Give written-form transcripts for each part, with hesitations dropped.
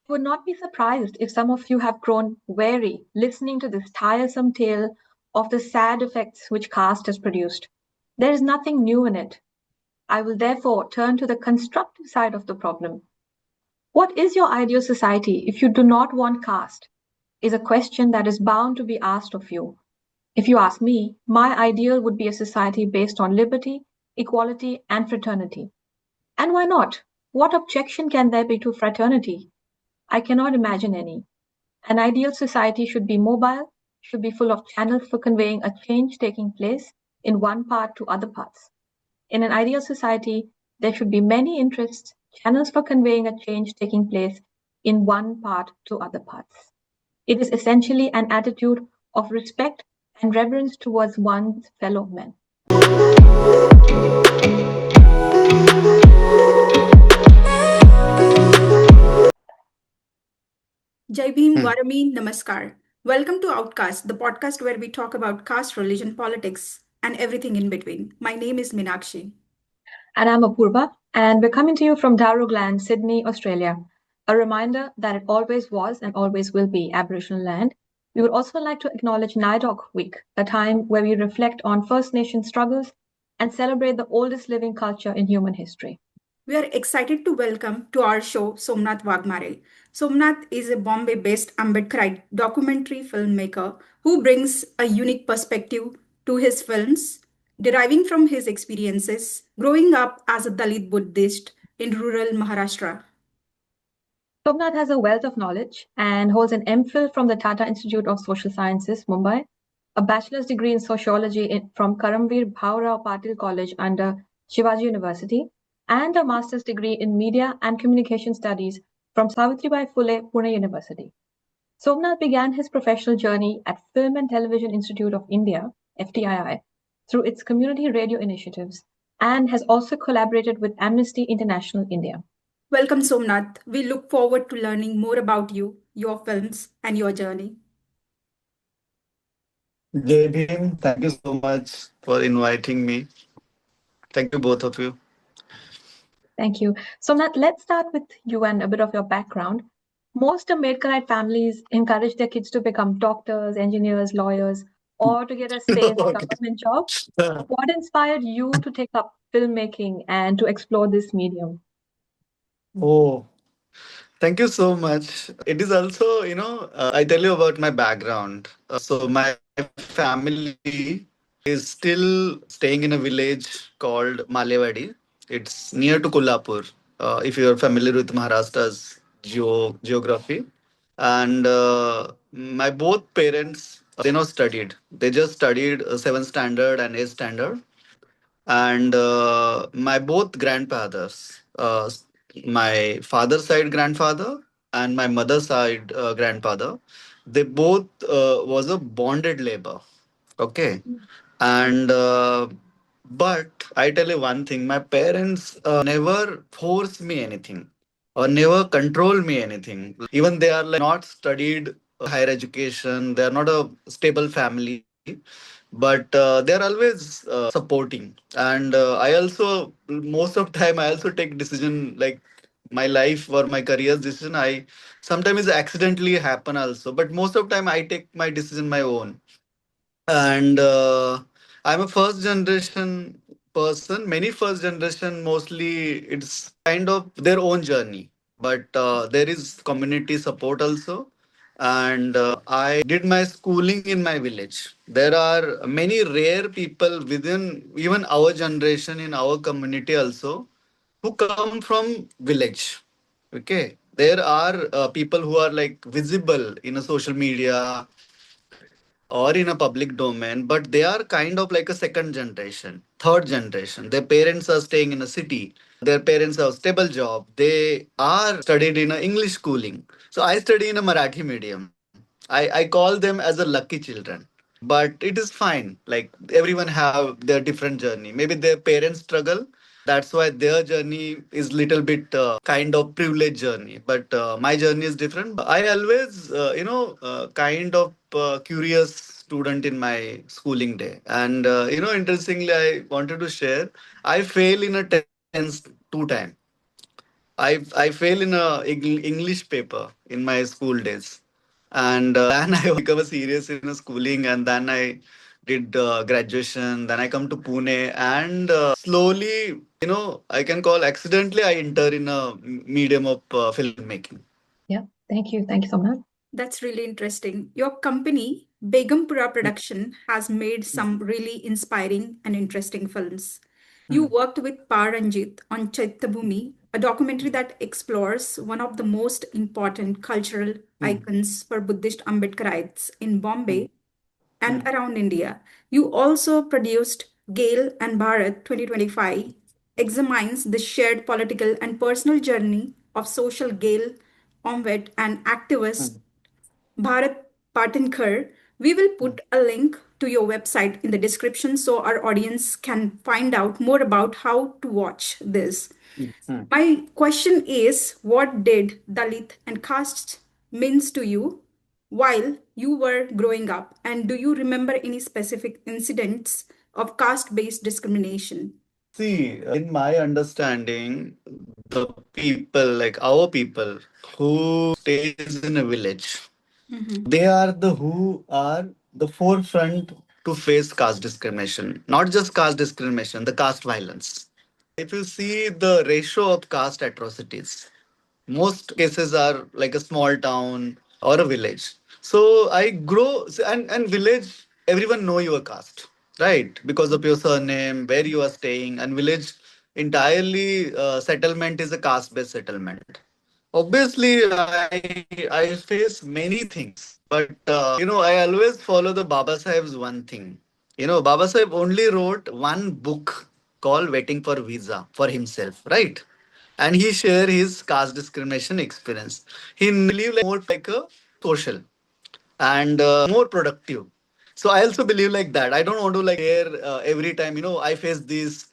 I would not be surprised if some of you have grown weary listening to this tiresome tale of the sad effects which caste has produced. There is nothing new in it. I will therefore turn to the constructive side of the problem. What is your ideal society if you do not want caste? Is a question that is bound to be asked of you. If you ask me, my ideal would be a society based on liberty, equality, and fraternity. And why not? What objection can there be to fraternity? I cannot imagine any. An ideal society should be mobile, should be full of channels for conveying a change taking place in one part to other parts. In an ideal society, there should be many interests, channels for conveying a change taking place in one part to other parts. It is essentially an attitude of respect and reverence towards one's fellow men. Jai Bhim, Hmm. Varami, Namaskar. Welcome to OutCaste, the podcast where we talk about caste, religion, politics, and everything in between. My name is Minakshi. And I'm Apurva, and we're coming to you from Darugland, Sydney, Australia. A reminder that it always was and always will be Aboriginal land. We would also like to acknowledge Nidok Week, a time where we reflect on First Nation struggles and celebrate the oldest living culture in human history. We are excited to welcome to our show Somnath Waghmare. Somnath is a Bombay-based Ambedkarite documentary filmmaker who brings a unique perspective to his films, deriving from his experiences growing up as a Dalit-Buddhist in rural Maharashtra. Somnath has a wealth of knowledge and holds an MPhil from the Tata Institute of Social Sciences, Mumbai, a bachelor's degree in sociology from Karamveer Bhaurao Patil College under Shivaji University, and a master's degree in media and communication studies from Savitribai Phule Pune University. Somnath began his professional journey at Film and Television Institute of India, FTII, through its community radio initiatives, and has also collaborated with Amnesty International India. Welcome, Somnath. We look forward to learning more about you, your films, and your journey. Jai Bhim, thank you so much for inviting me. Thank you, both of you. Thank you. So, Nat, let's start with you and a bit of your background. Most Ambedkarite families encourage their kids to become doctors, engineers, lawyers, or to get a safe Okay. government job. What inspired you to take up filmmaking and to explore this medium? Oh, thank you so much. It is also, I tell you about my background. So, my family is still staying in a village called Malewadi. It's near to Kolhapur, if you're familiar with Maharashtra's geography. And my both parents, they not studied. They just studied 7th standard and 8th standard. And my both grandfathers, my father's side grandfather and my mother's side grandfather, they both was a bonded labor. Okay. And but I tell you one thing, my parents never force me anything or never control me anything. Even they are like not studied higher education, they are not a stable family, but they are always supporting. And I also most of time I also take decision like my life or my career's decision. I sometimes accidentally happen also, but most of time I take my decision my own. And I'm a first generation person. Many first generation, mostly it's kind of their own journey, but there is community support also. And I did my schooling in my village. There are many rare people within even our generation in our community also who come from village. Okay, there are people who are like visible in a social media or in a public domain, but they are kind of like a second generation, third generation. Their parents are staying in a city. Their parents have stable job. They are studied in a English schooling. So I study in a Marathi medium. I call them as a lucky children. But it is fine. Like everyone have their different journey. Maybe their parents struggle. That's why their journey is little bit kind of privileged journey. But my journey is different. I always, kind of curious student in my schooling day. And interestingly, I wanted to share. I fail in a tense two time. I fail in a English paper in my school days, and then I become a serious in a schooling, and then I did graduation. Then I come to Pune, and slowly, I can call accidentally I enter in a medium of filmmaking. Yeah, thank you. Thank you, Somnath. That's really interesting. Your company, Begumpura Production, has made some really inspiring and interesting films. You worked with Paranjit on Chaityabhumi, a documentary that explores one of the most important cultural icons for Buddhist Ambedkarites in Bombay and around India. You also produced Gale and Bharat 2025, examines the shared political and personal journey of social Gale, Ombed, and activist Bharat Patinkar. We will put a link to your website in the description so our audience can find out more about how to watch this. My question is, what did Dalit and caste means to you while you were growing up? And do you remember any specific incidents of caste-based discrimination? See, in my understanding, the people, like our people who stays in a village, Mhm. they are the who are the forefront to face caste discrimination. Not just caste discrimination, the caste violence. If you see the ratio of caste atrocities, most cases are like a small town or a village. So I grow and village, everyone know your caste, right? Because of your surname, where you are staying, and village entirely settlement is a caste based settlement. Obviously, I face many things, but I always follow the Baba Sahib's one thing. Baba Sahib only wrote one book called Waiting for Visa for himself, right? And he shared his caste discrimination experience. He believed like a social and more productive. So I also believe like that. I don't want to like hear every time, I face this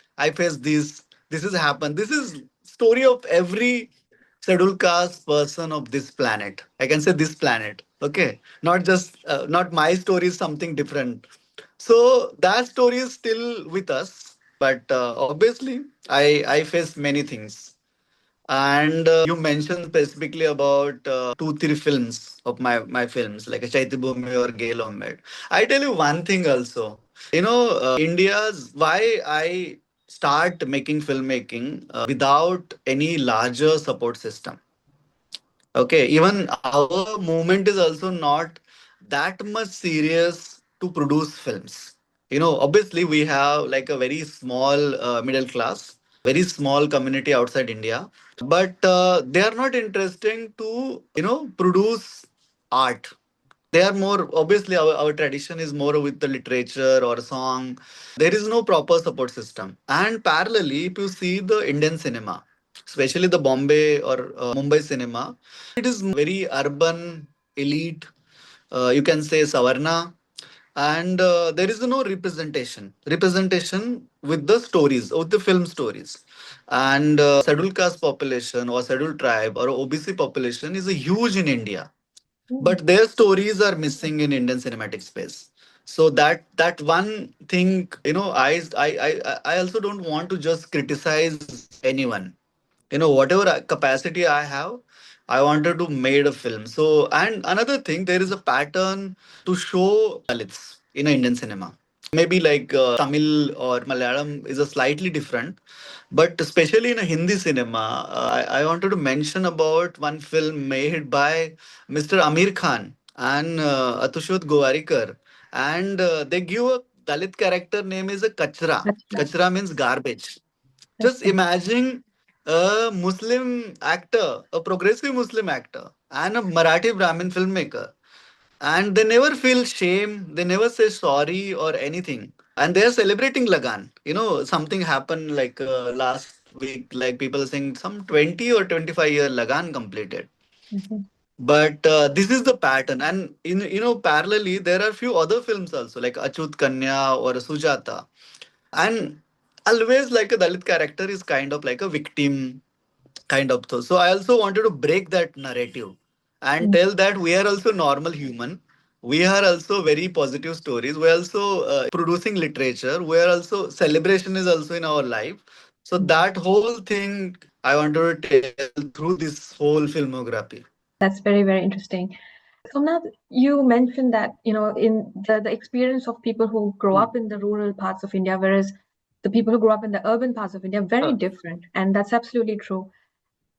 has happened. This is story of every scheduled caste person of this planet. I can say this planet. Okay. Not just, not my story is something different. So that story is still with us. But obviously, I face many things. And you mentioned specifically about two, three films of my films, like a Chaityabhumi or Gale Omed. I tell you one thing also. India's why I start making filmmaking without any larger support system. Okay, even our movement is also not that much serious to produce films. Obviously, we have like a very small middle class, very small community outside India, but they are not interesting to, produce art. They are more, obviously, our tradition is more with the literature or song. There is no proper support system. And parallelly, if you see the Indian cinema, especially the Bombay or Mumbai cinema, it is very urban, elite, you can say Savarna, and there is no representation with the stories, with the film stories. And scheduled caste population or scheduled tribe or OBC population is a huge in India, Mm. but their stories are missing in Indian cinematic space. So that one thing, I also don't want to just criticize anyone. Whatever capacity I have, I wanted to made a film. So, and another thing, there is a pattern to show Dalits in Indian cinema. Maybe like Tamil or Malayalam is a slightly different, but especially in a Hindi cinema, I wanted to mention about one film made by Mr. Amir Khan and Atushot Gowarikar, and they give a Dalit character name is a Kachra. That's right. Kachra means garbage. That's Just right. imagine a Muslim actor, a progressive Muslim actor, and a Marathi Brahmin filmmaker, and they never feel shame, they never say sorry or anything, and they are celebrating Lagan. Something happened like last week, like people are saying some 20 or 25-year Lagan completed. Mhm. But this is the pattern, and parallelly there are few other films also like Achut Kanya or Sujata, and always like a Dalit character is kind of like a victim kind of thing. So I also wanted to break that narrative and Mm. tell that we are also normal human. We are also very positive stories. We are also producing literature. We are also celebration is also in our life. So that whole thing I wanted to tell through this whole filmography. That's very, very interesting. Somnath, you mentioned that, in the experience of people who grow Hmm. up in the rural parts of India, whereas the people who grow up in the urban parts of India are very Uh, different. And that's absolutely true.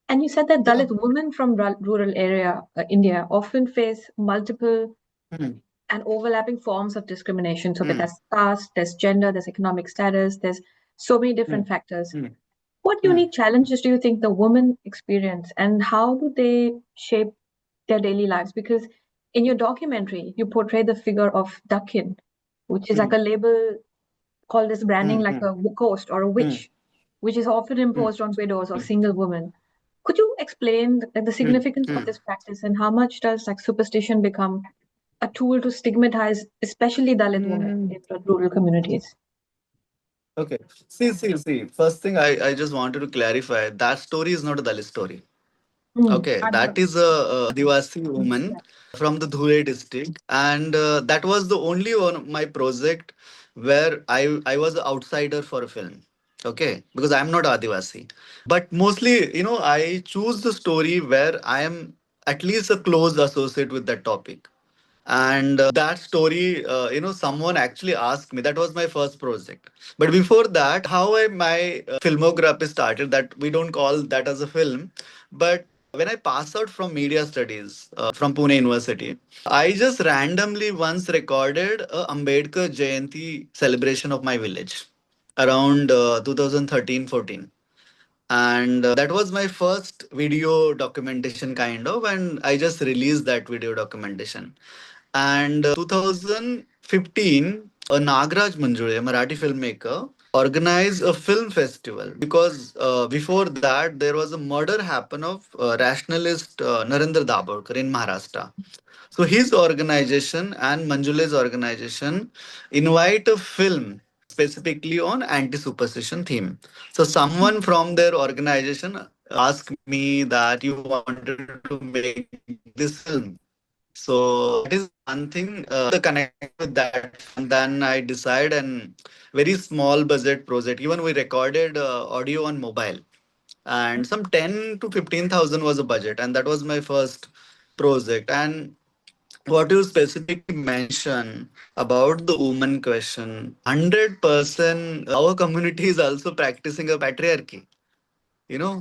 And you said that yeah. Dalit women from rural area India often face multiple Hmm. and overlapping forms of discrimination. So Hmm. there's caste, there's gender, there's economic status, there's so many Hmm. different factors. Hmm. What Hmm. unique challenges do you think the women experience, and how do they shape their daily lives? Because in your documentary, you portray the figure of Dakin, which is Hmm. like a label called as branding, Hmm. like Hmm. a ghost or a Hmm. witch, which is often Hmm. imposed on widows or Hmm. single women. Could you explain the Hmm. significance of Hmm. this practice and how much does like superstition become a tool to stigmatize, especially Dalit women Hmm. in the rural communities? Okay. See. First thing I just wanted to clarify that story is not a Dalit story. Hmm. Okay, that Adivasi. is a Adivasi woman Yeah. from the Dhule district, and that was the only one of my project where I was an outsider for a film. Okay, because I'm not Adivasi, but mostly I choose the story where I am at least a close associate with that topic. And that story, someone actually asked me. That was my first project. But before that, how my filmography started, that we don't call that as a film. But when I passed out from media studies from Pune University, I just randomly once recorded a Ambedkar Jayanti celebration of my village around 2013-14, and that was my first video documentation kind of, and I just released that video documentation. And 2015, a Nagraj Manjule, a Marathi filmmaker, organized a film festival because before that there was a murder happen of rationalist Narendra Daborkar in Maharashtra. So his organization and Manjule's organization invite a film specifically on anti-superstition theme. So someone from their organization asked me that you wanted to make this film. So that is one thing. The connection with that film, and then I decide and very small budget project. Even we recorded audio on mobile, and some 10 to 15,000 was a budget, and that was my first project. And what you specifically mention about the woman question, 100% our community is also practicing a patriarchy,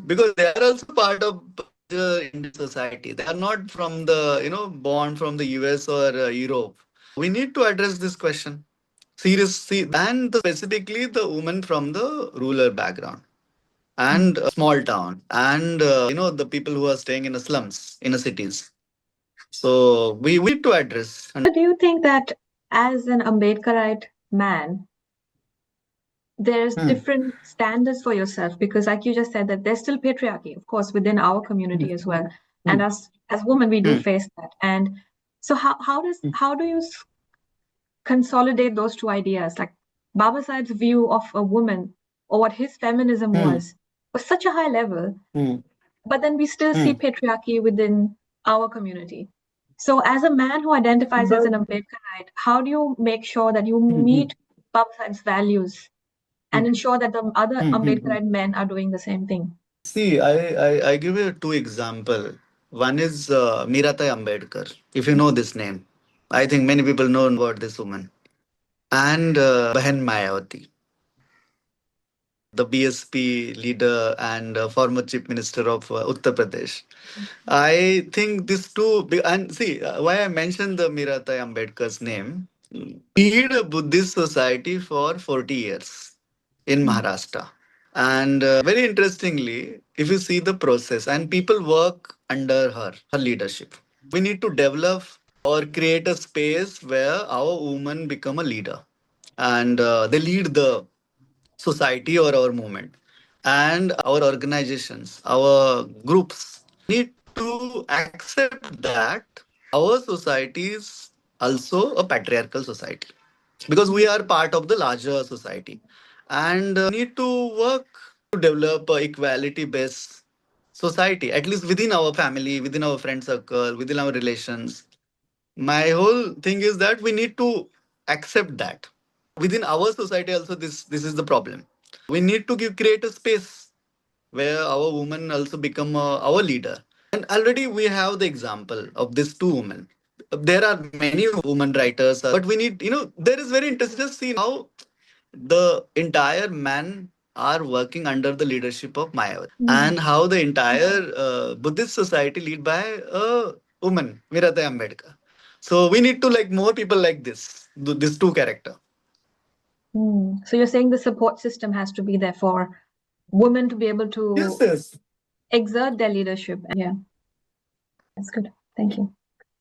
because they are also part of larger Indian society. They are not from the, born from the US or Europe. We need to address this question seriously, and specifically the women from the rural background and a small town, and the people who are staying in the slums in the cities. So we need to address. So do you think that as an Ambedkarite man, there's Hmm. different standards for yourself? Because like you just said that there's still patriarchy, of course, within our Hmm. community as well. Hmm. And as women, we do Hmm. face that. And so how do you consolidate those two ideas? Like Baba Sahib's view of a woman or what his feminism Hmm. was such a high level, Hmm. but then we still see Hmm. patriarchy within our community. So, as a man who identifies as an But Ambedkarite, how do you make sure that you Hmm. Hmm. meet Baba Sahib's values Hmm. and ensure that the other Hmm. Ambedkarite men are doing the same thing? See, I give you two example. One is Miratai Ambedkar, if you know this name. I think many people know about this woman. And Bahan Mayawati, the BSP leader and former chief minister of Uttar Pradesh. I think these two, and see, why I mentioned the Miratai Ambedkar's name. Lead a Buddhist society for 40 years in Mm. Maharashtra. And very interestingly, if you see the process, and people work under her leadership, we need to develop or create a space where our women become a leader, and they lead the society or our movement, and our organizations, our groups need to accept that our society is also a patriarchal society, because we are part of the larger society, and need to work to develop a equality based society, at least within our family, within our friend circle, within our relations. My whole thing is that we need to accept that within our society also this is the problem. We need to create a space where our women also become our leader. And already we have the example of these two women. There are many women writers, but we need, there is very interesting to see how the entire men are working under the leadership of Mayavati, Mm. and how the entire Buddhist society lead by a woman, Mirata Ambedkar. So we need to like more people like this, these two character. Mm. So you're saying the support system has to be there for women to be able Yes, to yes. exert their leadership. Yeah, that's good. Thank you.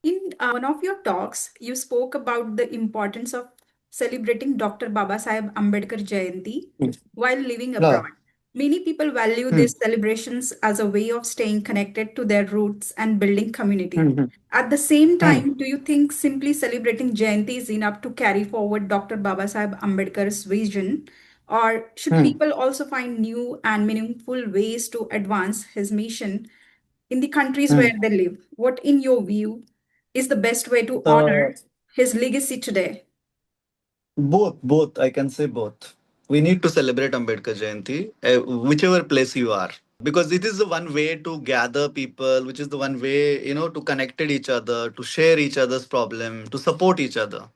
In one of your talks, you spoke about the importance of celebrating Dr. Babasaheb Ambedkar Jayanti while living Yeah. abroad. Many people value Hmm. these celebrations as a way of staying connected to their roots and building community. Hmm. At the same Hmm. time, do you think simply celebrating Jayanti is enough to carry forward Dr. Babasaheb Ambedkar's vision? Or should Hmm. people also find new and meaningful ways to advance his mission in the countries Hmm. where they live? What, in your view, is the best way to Uh, honor his legacy today? both. I can say both. We need to celebrate Ambedkar Jayanti, whichever place you are, because it is the one way to gather people, which is the one way to connected each other, to share each other's problem, to support each other.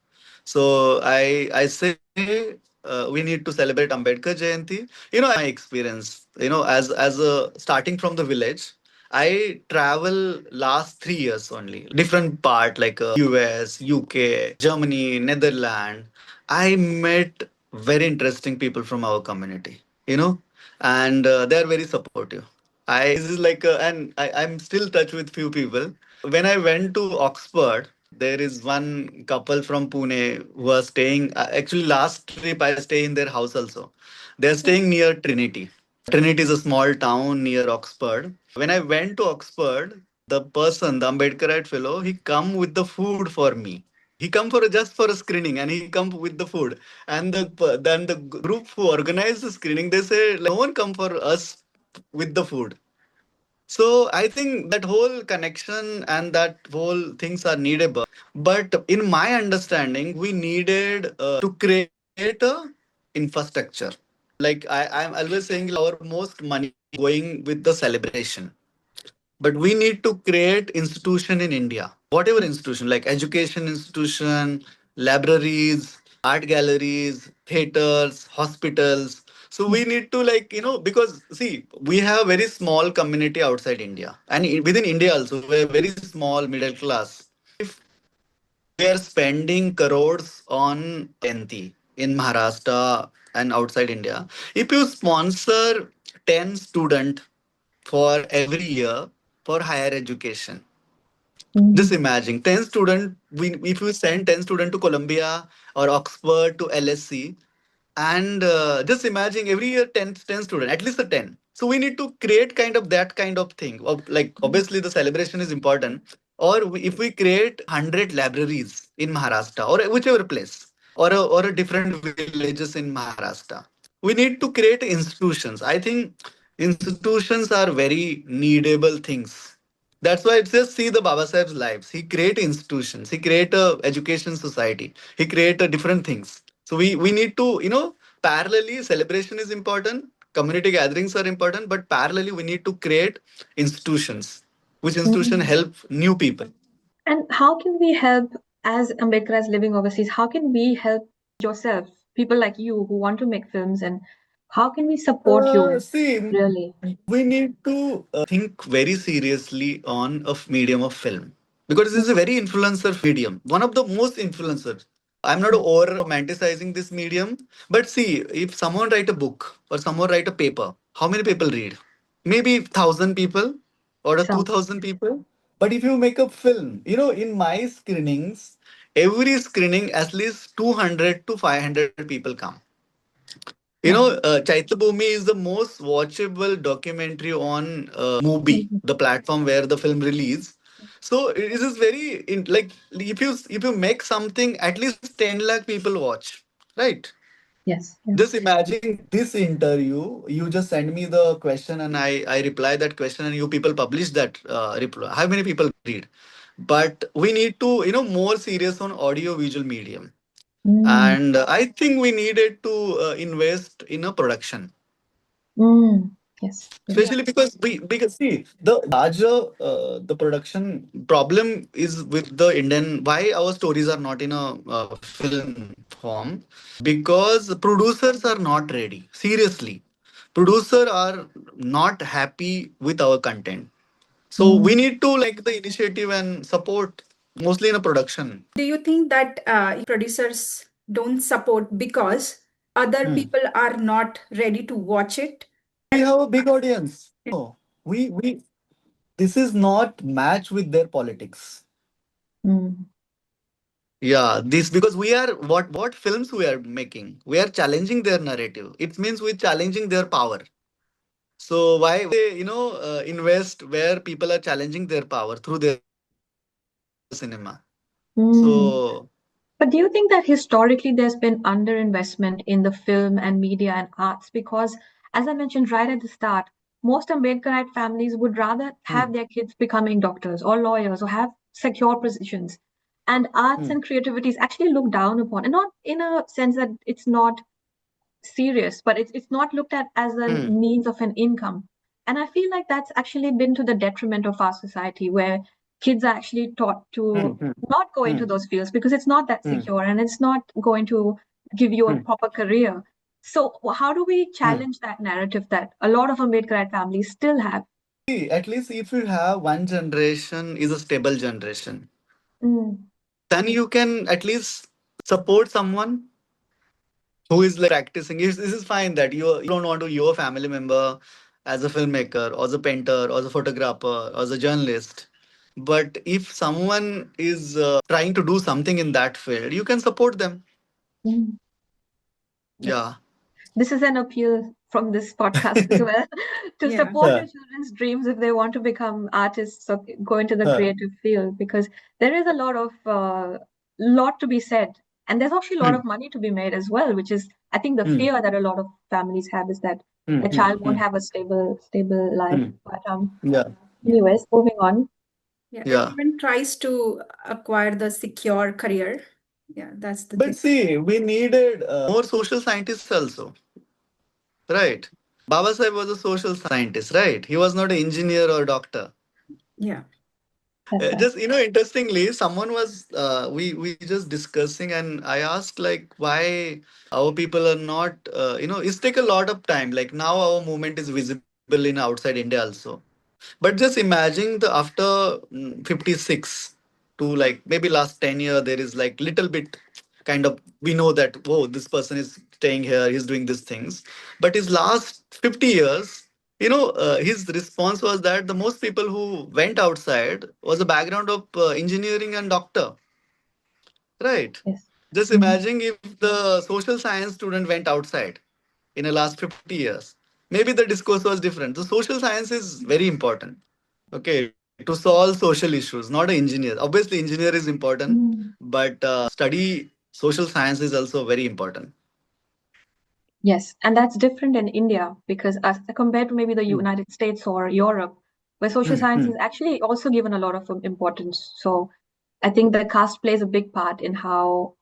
So I say we need to celebrate Ambedkar Jayanti. My experience. As a starting from the village. I travel last 3 years only. Different part like US, UK, Germany, Netherlands. I met very interesting people from our community, and they are very supportive. I this is like and I'm still touch with few people. When I went to Oxford, there is one couple from Pune who are staying. Actually, last trip I stay in their house also. They're staying near Trinity. Trinity is a small town near Oxford. When I went to Oxford, the person, the Ambedkarite fellow, he come with the food for me. He come for just for a screening, and he come with the food. And then the group who organized the screening, they say like, no one come for us with the food. So I think that whole connection and that whole things are needable. But in my understanding, we needed to create a infrastructure. Like I'm always saying, our most money going with the celebration. But we need to create institution in India, whatever institution, like education institution, libraries, art galleries, theaters, hospitals. So we need to because see, we have very small community outside India, and within India also we are very small middle class. If we are spending crores on Jayanti in Maharashtra and outside India, if you sponsor 10 student for every year for higher education. Just Mm. imagine 10 student, if you send 10 student to Columbia or Oxford to LSC, and just imagine every year 10 student, at least a 10. So we need to create kind of that kind of thing. Like obviously the celebration is important. Or if we create 100 libraries in Maharashtra or whichever place, or a different villages in Maharashtra, we need to create institutions. I think institutions are very needable things. That's why it says see the Baba Sahib's lives. He create institutions. He create a education society. He create a different things. So we need to parallelly celebration is important. Community gatherings are important, but parallelly we need to create institutions, which institution Mm. help new people. And how can we help as Ambedkarites living overseas? How can we help yourself, people like you who want to make films, and how can we support you See, really? we need to think very seriously on a medium of film, because this is a very influencer medium, one of the most influencers. I'm not Yes. over romanticizing this medium, but see, if someone write a book or someone write a paper, how many people read? Maybe 1,000 people or a Some. 2,000 people. But if you make a film, in my screenings, every screening at least 200 to 500 people come. Yeah. Chaityabhumi is the most watchable documentary on Movie, Mhm. the platform where the film release. So it is very like if you make something, at least 10 lakh people watch, right? Yes. Yeah. Just imagine this interview. You just send me the question and I reply that question, and you people publish that reply. How many people read? But we need to more serious on audio visual medium. Mm, And I think we needed to invest in a production, mm, yes, yes. Yeah. especially because see the larger the production problem is with the Indian. Why our stories are not in a film form? Because producers are not ready. Seriously, producer are not happy with our content. So we Mm, need to like the initiative and support mostly in a production. Do you think that producers don't support because other Hmm. people are not ready to watch it? We have a big audience. No, we this is not match with their politics. mm, Yeah, this because we are what films we are making. We are challenging their narrative. It means we're challenging their power. So why they invest where people are challenging their power through their cinema. So mm. But do you think that historically there's been underinvestment in the film and media and arts? Because, as I mentioned right at the start, most Ambedkarite families would rather have hmm, their kids becoming doctors or lawyers or have secure positions. And arts hmm, and creativity is actually looked down upon, and not in a sense that it's not serious, but it's not looked at as a hmm, means of an income. And I feel like that's actually been to the detriment of our society, where kids are actually taught hmm, to hmm, not go hmm, into those fields because it's not that hmm, secure and it's not going to give you a hmm, proper career. So how do we hmm. challenge that narrative that a lot of Ambedkarite families still have? See, at least if you have one generation is a stable generation, Mm, then you can at least support someone who is like practicing. This is fine that you don't want to your family member as a filmmaker or as a painter or as a photographer or as a journalist. But if someone is trying to do something in that field, you can support them. mm. Yes. Yeah. This is an appeal from this podcast as well to Yeah. support your children's dreams if they want to become artists or go into the creative field, because there is a lot to be said, and there's actually a lot Hmm, of money to be made as well, which is, I think, the hmm, fear that a lot of families have is that hmm, the hmm, child won't hmm, have a stable life. hmm. But Yeah. anyways, moving on. Yeah. Yeah. Everyone tries to acquire the secure career. Yeah, that's the But thing. see, we needed more social scientists also, right? Baba Sahib was a social scientist, right? He was not an engineer or doctor. Yeah. That's right. Just interestingly, someone was we just discussing, and I asked like why our people are not it's take a lot of time. Like now our movement is visible in outside India also. But just imagine the after 56 to like maybe last 10 year there is like little bit kind of we know that oh this person is staying here, he's doing these things. But his last 50 years, his response was that the most people who went outside was a background of engineering and doctor, right? Yes. Just Mm. imagine if the social science student went outside in the last 50 years, maybe the discourse was different. The social science is very important, okay, to solve social issues, not an engineer. Obviously engineer is important, Mm. but study social science is also very important. Yes, and that's different in India because as compared to maybe the Hmm, United States or Europe, where social hmm, science hmm, is actually also given a lot of importance. So I think the caste plays a big part in how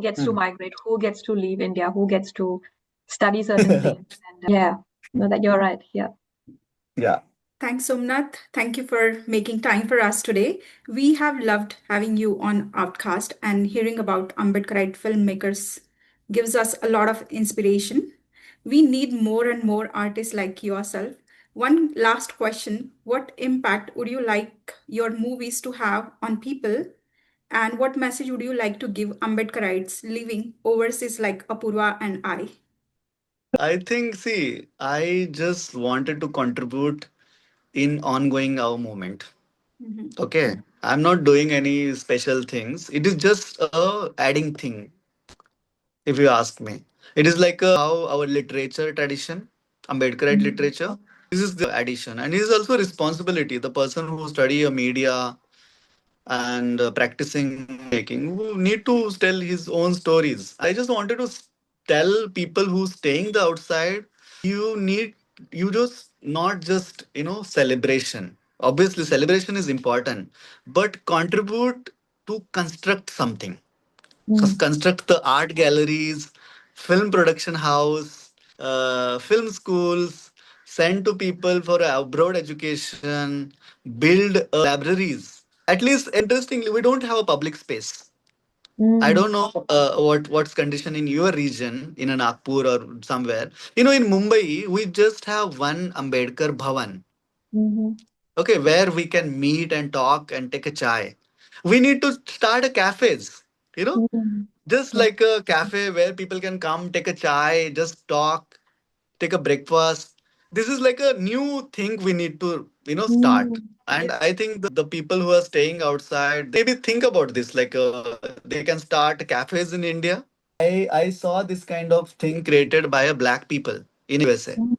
gets to hmm. migrate, who gets to leave India, who gets to study certain things. And yeah, no, that you're right. Yeah. Yeah. Thanks, Somnath. Thank you for making time for us today. We have loved having you on Outcast, and hearing about Ambedkarite filmmakers gives us a lot of inspiration. We need more and more artists like yourself. One last question: what impact would you like your movies to have on people? And what message would you like to give Ambedkarites living overseas like Apurva and I? I think, see, I just wanted to contribute in ongoing our movement. Mhm. Okay. I'm not doing any special things. It is just a adding thing, if you ask me. It is like how our literature tradition, Ambedkarite Mm. literature, this is the addition. And it is also responsibility. The person who study a media and practicing making who need to tell his own stories. I just wanted to tell people who staying the outside, you need you just not just celebration. Obviously celebration is important, but contribute to construct something. Mm. construct the art galleries, film production house, film schools, send to people for abroad education, build libraries. At least, interestingly, we don't have a public space. I Mm. don't know what's condition in your region, in a Nagpur or somewhere. In Mumbai, we just have one Ambedkar Bhavan, Mm-hmm. okay, where we can meet and talk and take a chai. We need to start a cafes, you know, Mm. just Yeah. like a cafe where people can come, take a chai, just talk, take a breakfast. This is like a new thing we need to, start. Mm. And I think the people who are staying outside, they maybe think about this, like they can start cafes in India. I saw this kind of thing created by a black people in USA. Mm.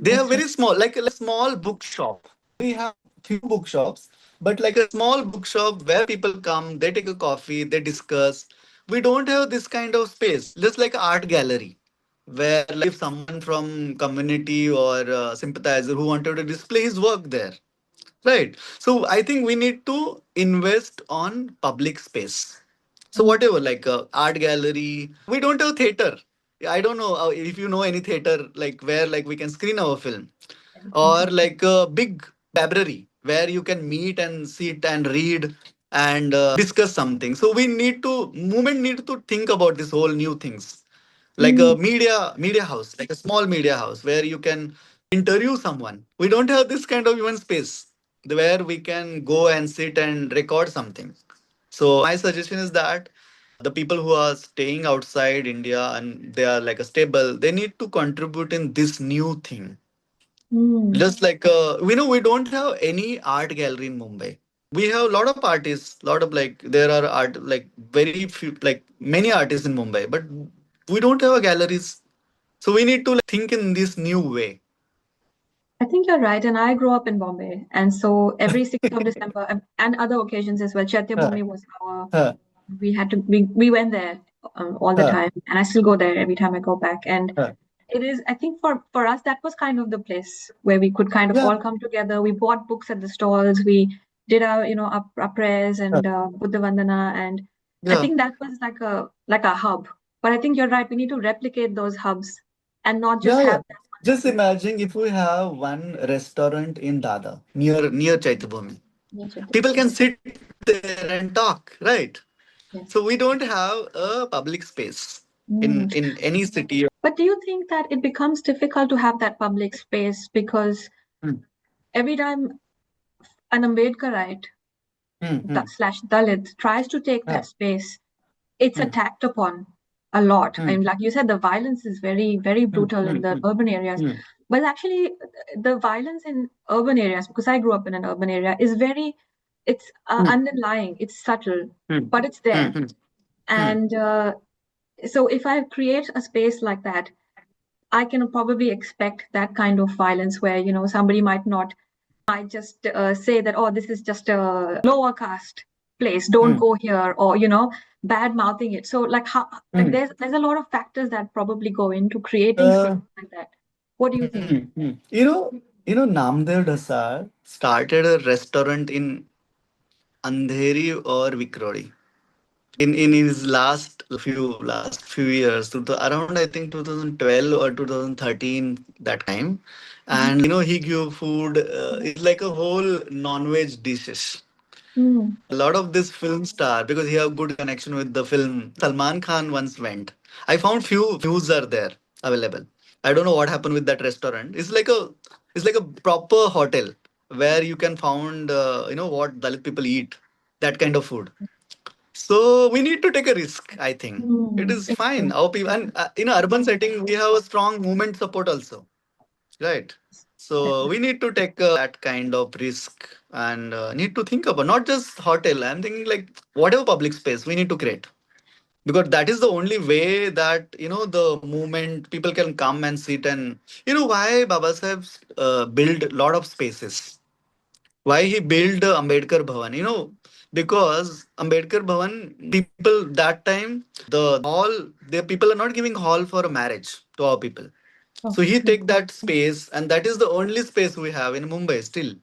They have That's right. very small, like a small bookshop. We have few bookshops, but like a small bookshop where people come, they take a coffee, they discuss. We don't have this kind of space. Just like art gallery, where like if someone from community or sympathizer who wanted to display his work there, right? So I think we need to invest on public space. So Mm. whatever, like art gallery, we don't have theater. I don't know if you know any theater like where like we can screen our film, or Exactly. like a big library where you can meet and sit and read and discuss something. So we need to movement need to think about this whole new things, like a Mm. media house, like a small media house where you can interview someone. We don't have this kind of even space where we can go and sit and record something. So my suggestion is that the people who are staying outside India and they are like a stable, they need to contribute in this new thing. Mm. Just like we don't have any art gallery in Mumbai. We have a lot of artists, lot of like there are art like very few like many artists in Mumbai, but we don't have a galleries. So we need to like think in this new way. I think you're right, and I grew up in Bombay, and so every 6th of December and other occasions as well, Huh, Chaityabhumi was our. huh, We went there all the huh, time, and I still go there every time I go back. And huh. it is, I think, for us that was kind of the place where we could kind of Yeah, all come together. We bought books at the stalls. We did our our prayers huh, and Buddha Vandana, and I yeah, think that was like a hub. But I think you're right. We need to replicate those hubs and not just yeah, yeah. have that one Just space. imagine if we have one restaurant in Dada near Chaitabhumi. Nature People yes, can sit there and talk, right? So we yes. don't have a public space in Mm. any city. But do you think that it becomes difficult to have that public space because Hmm, every time an Ambedkarite hmm, hmm, slash Dalit tries to take huh, that space, it's hmm, attacked upon a lot. hmm, And like you said, the violence is very, very hmm, brutal hmm, in the hmm, urban areas. hmm, But actually, the violence in urban areas, because I grew up in an urban area, is very, it's hmm, underlying, it's subtle, hmm, but it's hmm, there. hmm, hmm. And so if I create a space like that, I can probably expect that kind of violence where, somebody might just say that, oh, this is just a lower caste place, don't Hmm, go here, or, bad mouthing it. So like hmm. there's a lot of factors that probably go into creating space Uh, like that. What do you think? hmm. Namdev Dasar started a restaurant in Andheri or Vikrodi. In his last few years, around I think 2012 or 2013 that time, Mhm. and he gave food. It's like a whole non-veg dishes. Mm. A lot of this film star because he have good connection with the film. Salman Khan once went. I found few news are there available. I don't know what happened with that restaurant. It's like a proper hotel where you can found what Dalit people eat, that kind of food. So we need to take a risk. I think it Mm. is It's fine. true. Our people and in a urban setting we have a strong movement support also, right? So we Definitely. need to take that kind of risk and need to think about not just hotel. I'm thinking like whatever public space we need to create because that is the only way that the movement people can come and sit and why Baba Saheb build lot of spaces, why he built Ambedkar Bhavan, because Ambedkar Bhavan people that time the hall the people are not giving hall for a marriage to our people. So Okay. he take that space and that is the only space we have in Mumbai still.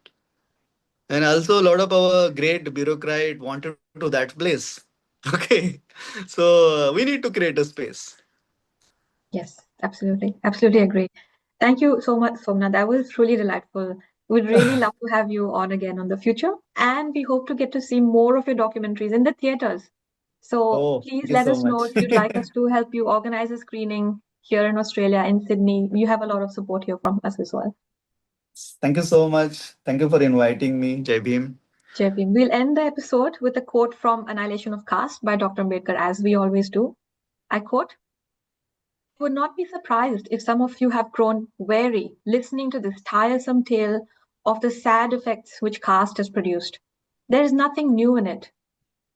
And also a lot of our great bureaucrat wanted to that place. Okay. So we need to create a space. Yes, absolutely. Absolutely agree. Thank you so much, Somnath. That was truly delightful. We'd really love to have you on again on the future, and we hope to get to see more of your documentaries in the theaters. So Oh, please thank you let so us know much. if you'd like us to help you organize a screening here in Australia, in Sydney. You have a lot of support here from us as well. Thank you so much. Thank you for inviting me, Jai Bhim. JP. We'll end the episode with a quote from Annihilation of Caste by Dr. Ambedkar, as we always do. I quote, "I would not be surprised if some of you have grown weary listening to this tiresome tale of the sad effects which caste has produced. There is nothing new in it.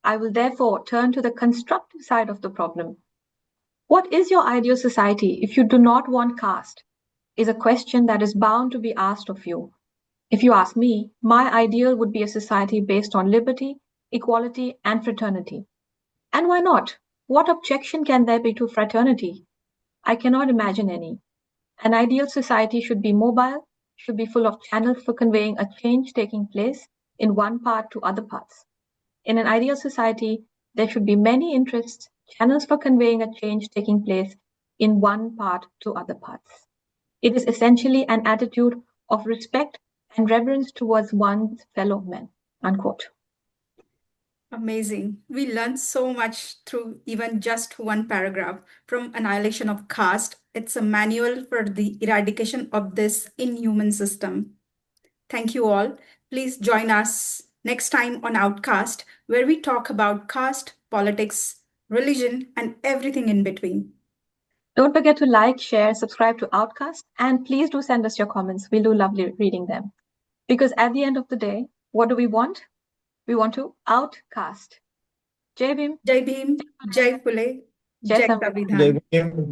I will therefore turn to the constructive side of the problem. What is your ideal society if you do not want caste? Is a question that is bound to be asked of you. If you ask me, my ideal would be a society based on liberty, equality, and fraternity. And why not? What objection can there be to fraternity? I cannot imagine any. An ideal society should be mobile, should be full of channels for conveying a change taking place in one part to other parts. In an ideal society, there should be many interests, channels for conveying a change taking place in one part to other parts. It is essentially an attitude of respect and reverence towards one's fellow men." Unquote. Amazing. We learned so much through even just one paragraph from Annihilation of Caste. It's a manual for the eradication of this inhuman system. Thank you all. Please join us next time on OutCaste, where we talk about caste, politics, religion, and everything in between. Don't forget to like, share, subscribe to OutCast, and please do send us your comments. We do love reading them. Because at the end of the day, what do we want? We want to outcast. Jai Bhim, Jai Bhim, Jai Phule, Jai Jai Samvidhan. Jai Samvidhan. Bhim.